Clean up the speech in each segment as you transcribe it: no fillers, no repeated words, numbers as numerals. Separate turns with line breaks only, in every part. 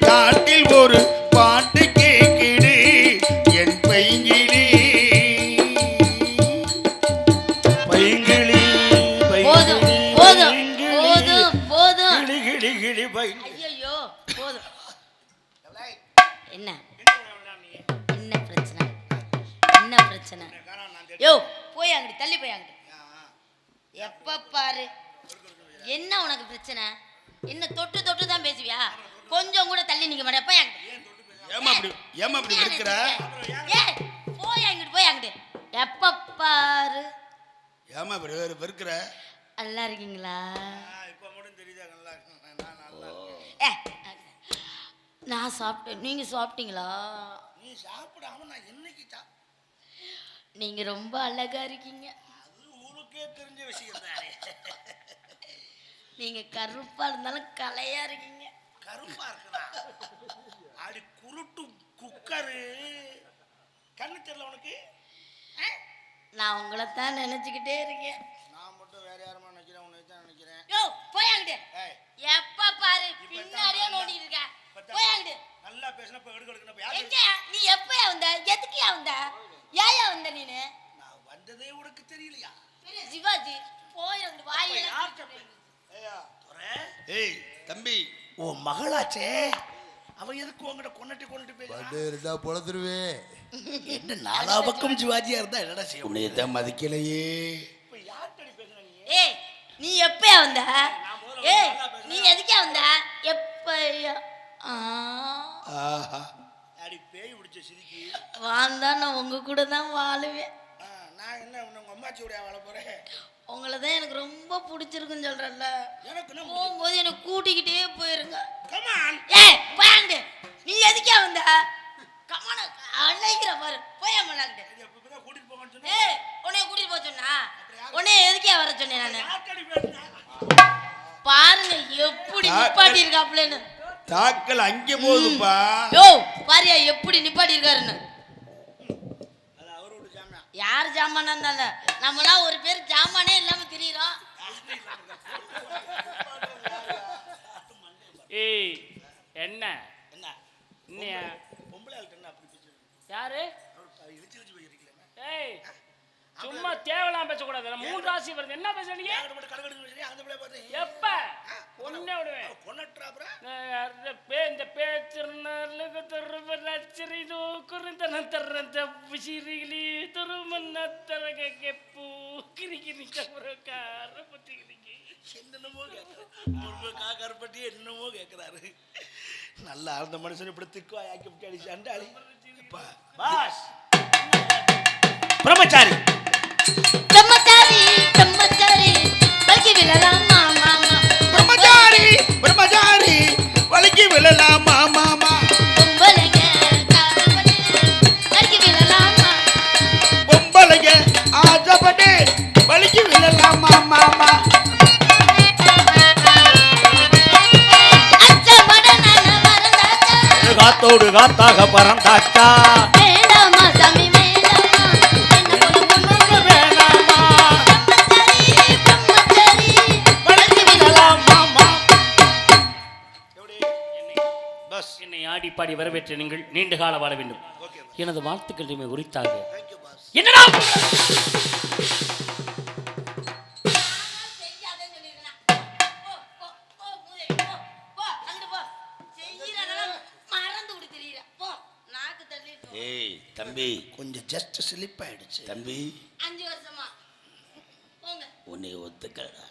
காட்டில் ஒரு பாட்டு கேட்கிடு என் பைங்கிளி பைங்கிளி
போதும் போதும் போதும் போதும்.
கிளி கிளி
ஐயோ போதும். என்ன என்ன பிரச்சனை? என்ன பிரச்சனை? யோ போய் அங்கிட்டு தள்ளி போய் அங்கிட்டு. எப்ப பாரு என்ன உனக்கு பிரச்சனை? என்ன தொட்டு தொட்டு தான் பேசுவியா? கொஞ்சம் கூட தள்ளி நிக்க மாட்டே. போய் அங்கிட்டு.
ஏமா அப்படி இருக்கிற?
ஏய் போய் அங்கிட்டு போய் அங்கிட்டு. எப்ப பாரு
ஏமா அப்படி வெறுக்கிற?
நல்லா இருக்கீங்களா?
இப்ப மட்டும் தெரியுதா நல்லா
நான் சாப்பிட்டேன். நீங்க சாப்பிட்டீங்களா?
நீ சாப்பிடாம நான் என்னைக்கு
நீங்க ரொம்ப அழகா இருக்கீங்க.
அது ஊருக்கே தெரிஞ்ச விஷயம் தானே.
நீங்க கருப்பா இருந்தாலும் கலையா இருக்கீங்க.
கருப்பா இருக்குதா? அடி குருட்டு குக்கரு. கண்ணு தெரியல உனக்கு?
நான் உங்களை தான் நினைச்சுக்கிட்டே இருக்கேன்.
நான் மட்டும் வேற யாருமா நினைக்கிறேன்? உன்னை தான் நினைக்கிறேன்.
யோ போய் அங்கிட்டு. எப்ப பாரு பின்னாடியே நோண்டிட்டு இருக்க. போய் அங்கிட்டு.
நல்லா பேசினா போய் எடுக்கணும்.
எங்க நீ எப்பயா வந்த? எதுக்குயா வந்த? ஏயா வந்த நீனு?
நான் வந்ததே உனக்கு தெரியலையா?
சிவாஜி போய் அங்கிட்டு வாயில.
ஏய் தம்பி, ஓ மகளாச்சே, அவ எதுக்கு உங்ககிட்ட கொன்னட்டி பேசுறா?
பொழந்துருவே.
என்ன நாலா பக்கம் சிவாஜியா இருந்தா என்னடா செய்ய? உன்னைய மதிக்கலையே. இப்ப யார்கிட்ட பேசுற நீ?
ஏய் நீ எப்பயா வந்த? ஏய் நீ எதுக்கே வந்த? எப்பயா?
ஆஹா அடி பேய் பிடிச்ச சிரிக்கி.
வாழ்ந்தா நான் உங்க கூட தான் வாழுவேன்.
நான் என்ன உங்க அம்மாச்சி கூட வாழ போறேன்?
உங்களை தான் எனக்கு ரொம்ப பிடிச்சிருக்குன்னு சொல்றேன்ல.
எனக்கு
போகும்போது என்னை கூட்டிக்கிட்டே போயிருங்க.
கமான்.
ஏய் வாங்க. நீ எதுக்கே வந்த? கமான அழைக்கிற பாரு. போய் அம்மலாக்கிட்ட.
இப்பதான் கூட்டிட்டு போங்கன்னு சொன்னா.
ஏய் உன்னை கூட்டிட்டு போக சொன்னா? உன்னை எதுக்கே வர சொன்னேன் நானு?
யார்கிட்ட பேசுற?
பாருங்க எப்படி நிப்பாட்டி இருக்காப்லன்னு.
தாக்கல் அங்கே போகுதுப்பா.
யோ பாரியா எப்படி நிப்பாட்டி இருக்காருன்னு.
அது அவரோட ஜாமான்.
யார் ஜாமானா இருந்தாலும் நம்மளாம் ஒரு பேர் ஜாமானே இல்லாம திரியிறோம்.
ஏய் என்ன
என்ன
இன்னையா
பொம்பளை ஆள்கிட்ட என்ன அப்படி பேசுறீங்க?
யாரு?
இழுச்சு இழுச்சு போயிருக்கீங்களே.
ஏய் சும்மா தேவலாம் பேசக்கூடாது. மூணு ராசி வருது. என்ன பேசுறீங்க?
அந்த பிள்ளை பார்த்தேன்.
எப்ப பொண்ணே விடுவேன்.
கொன்னட்ரா அப்புறம்
இந்த பேச்சுக்கு திருவச்சரி குறிந்தன தர்றந்த விசிறிகளி திருமண தரக கெப்பு கிரிகிரி கபரக்கார பத்திரிக்கை
என்னென்னமோ காக்கரப்பட்டி என்னமோ கேட்கிறாரு. நல்லா அந்த மனுஷன் இப்படி திக்குவா ஆக்கி விட்டு அடிச்சு அண்டாளி. பாஸ் பிரம்மச்சாரி
பிரம்மச்சாரி பிரம்மச்சாரி வலிக்கு விழலாமா மாமா.
பிரம்மச்சாரி பிரம்மச்சாரி வலிக்கு விழலாமா மாமா.
பொம்பளைங்க காதப்பட்டு வலிக்கு விழலாமா.
பொம்பளைங்க ஆசைப்பட்டு வலிக்கு விழலாமா மாமா.
அச்சப்பட நான் மறந்தாச்சா.
காத்தோடு காத்தாக பறந்தாச்சா.
வேண்டாமா சாமி வேண்டாமா. என்ன பொண்ணு
வேணாமா
பிரம்மச்சாரி
வலிக்கு விழலாமா மாமா.
என்னை ஆடி பாடி வரவேற்ற நீங்கள் நீண்ட கால வாழ வேண்டும். எனது வாழ்த்துக்கள் உரித்தாக. என்னடா
ஏய் தம்பி, கொஞ்சம் ஜஸ்ட் ஸ்லிப் ஆயிடுச்சு தம்பி.
5 வருஷமா போங்க.
உன்னை ஒத்துக்கடா.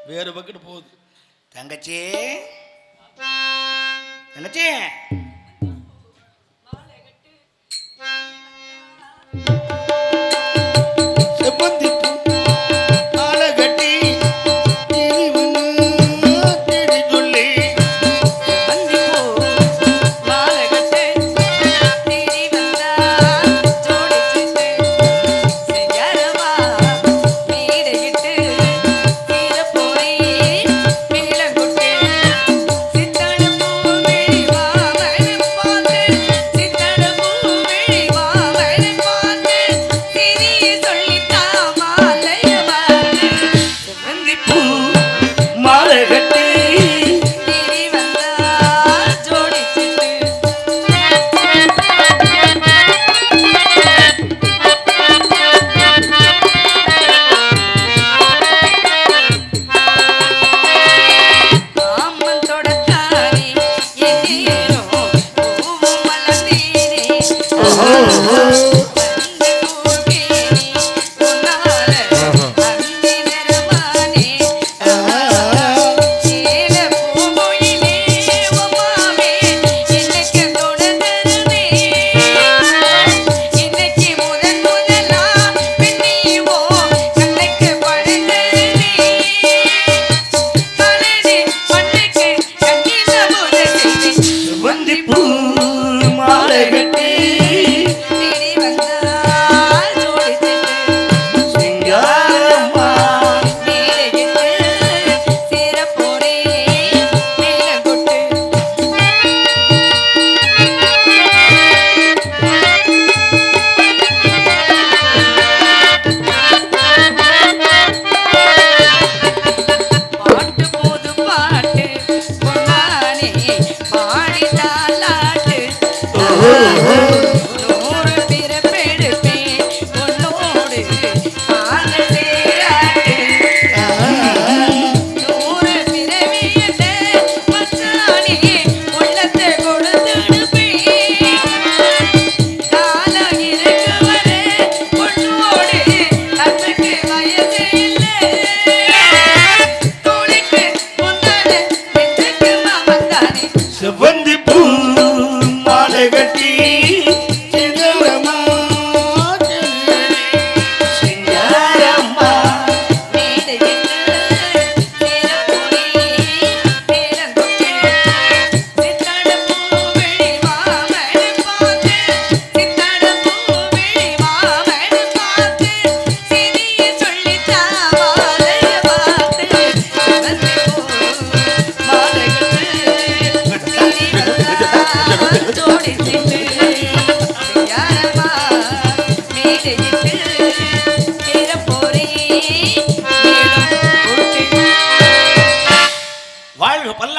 வேற பக்கெட் போகுது. தங்கச்சி தங்கச்சி செவ்வந்தி மாலை கட்டி தேடி சொல்லி
போய்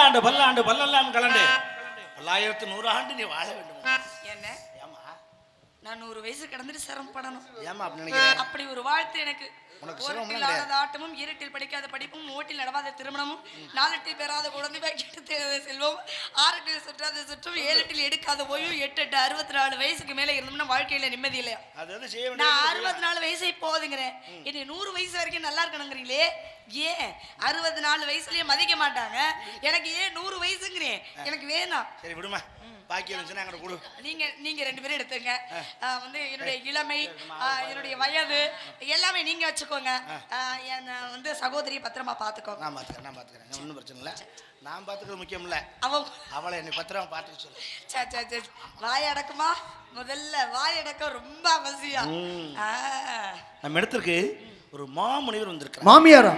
பல்லாண்டு பல்லாண்டு பல்லெல்லாம் கலண்டு 1100 ஆண்டு நீ வாழ வேண்டும்.
என்ன
ஏமா
நான் 100 வயசு கடந்துட்டு சிரமப்படணும்?
ஏமா அப்படி நினைக்கிறேன்?
அப்படி ஒரு வாழ்த்து எனக்கு.
உனக்கு
ஓரத்தில்
சிரமம்
ஆடாத ஆட்டமும், ஈரட்டில் படிக்காத படிப்பும், ஓட்டில் நடவாத திருமணமும், 4 பெறாத குழந்தை பாக்கியத்தை செல்வம், 6 சுற்றாத சுற்றும், 7 எடுக்காத ஓய்வு, 8 64 வயசுக்கு மேல இருந்தோம்னா வாழ்க்கையில நிம்மதி இல்லையா?
அது செய்ய
நான்
வேண்டியது.
64 வயசே போதுங்கிறேன். என்னை 100 வயசு வரைக்கும் நல்லா இருக்கணுங்கிறீங்களே, ஏன் 64 வயசுலயே மதிக்க மாட்டாங்க? எனக்கு ஏன் 100 வயசுங்கிறேன்? எனக்கு வேணாம்.
சரி விடுமா, பாக்கி இருந்துச்சுன்னா அங்கே கொடு.
நீங்க 2 பேரும் எடுத்துங்க. வந்து என்னுடைய இளமை, என்னுடைய வயது எல்லாமே நீங்க வச்சுக்கோங்க. என்ன வந்து சகோதரியை பத்திரமா பாத்துக்கோங்க.
நான் பாத்துக்கிறேன் ஒன்றும் பிரச்சனை இல்லை. நான் பாத்துக்கிறது முக்கியம் இல்லை, அவளை என்னை பத்திரமா பார்த்துக்க சொல்லு.
சரி வாய் அடக்குமா? முதல்ல வாய் அடக்கம் ரொம்ப அவசியம்.
நம்ம இடத்துக்கு ஒரு மாமுனிவர் வந்திருக்காரு.
மாமியாரா?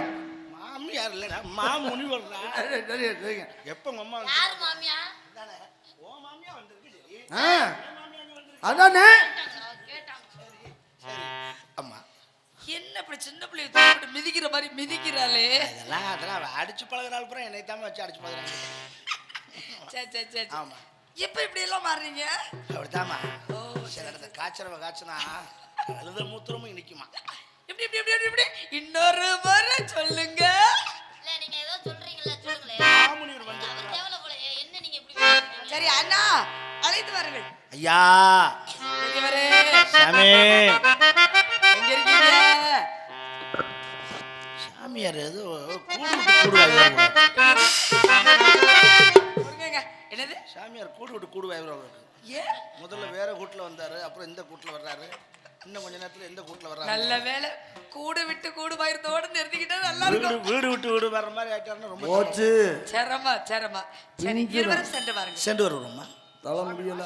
மாமியார் இல்ல, மாமுனிவர். எப்ப உங்க அம்மா
யார் மாமியா?
ஓ மாமியா வந்திருக்கு.
அதானே
அம்மா
என்ன இப்படி சின்ன பிள்ளைய தூக்கிட்டு மிதிக்கிற மாதிரி மிதிக்கிறாளே?
அதெல்லாம் அடிச்சு பழகிற அப்புறம் என்னை தான் வச்சு அடிச்சு பழகிறாங்க.
சரி
ஆமா.
எப்ப இப்படி எல்லாம் மாறுறீங்க?
அப்படித்தாம்மா. சில இடத்துல காய்ச்சனா அழுத மூத்திரமும் இனிக்குமா.
இப்படி இன்னொரு முறை சொல்லுங்க.
நீங்க ஏதோ சொல்றீங்கல்ல, சொல்லுங்களே.
மாமுனிவர் வந்து
அவர் தேவல போல என்ன நீங்க இப்படி பேசுறீங்க?
சரி அண்ணா, அழைத்து வாருங்கள்.
ஐயா
பெரியவரே,
சாமி.
எங்க இருக்கீங்க?
சாமியார் ஏதோ கூடுவாங்க.
என்னது?
சாமியார் கூடுவாங்க.
ஏன்
முதல்ல வேற கூட்டுல வந்தாரு, அப்புறம் இந்த கூட்டுல வர்றாரு, இன்னும் கொஞ்ச நேரத்துல எந்த கூட்டுல வர்றாரு.
நல்ல வேலை, கூடு விட்டு கூடு பயிர்த்தோட நிறுத்திக்கிட்டா நல்லா இருக்கும்.
வீடு விட்டு வீடு வர்ற மாதிரி ஆயிட்டாருன்னா ரொம்ப
போச்சு.
சரமா சரி, இருவரும் சென்று பாருங்க.
சென்று வருவோம்மா.
தலை முடியல.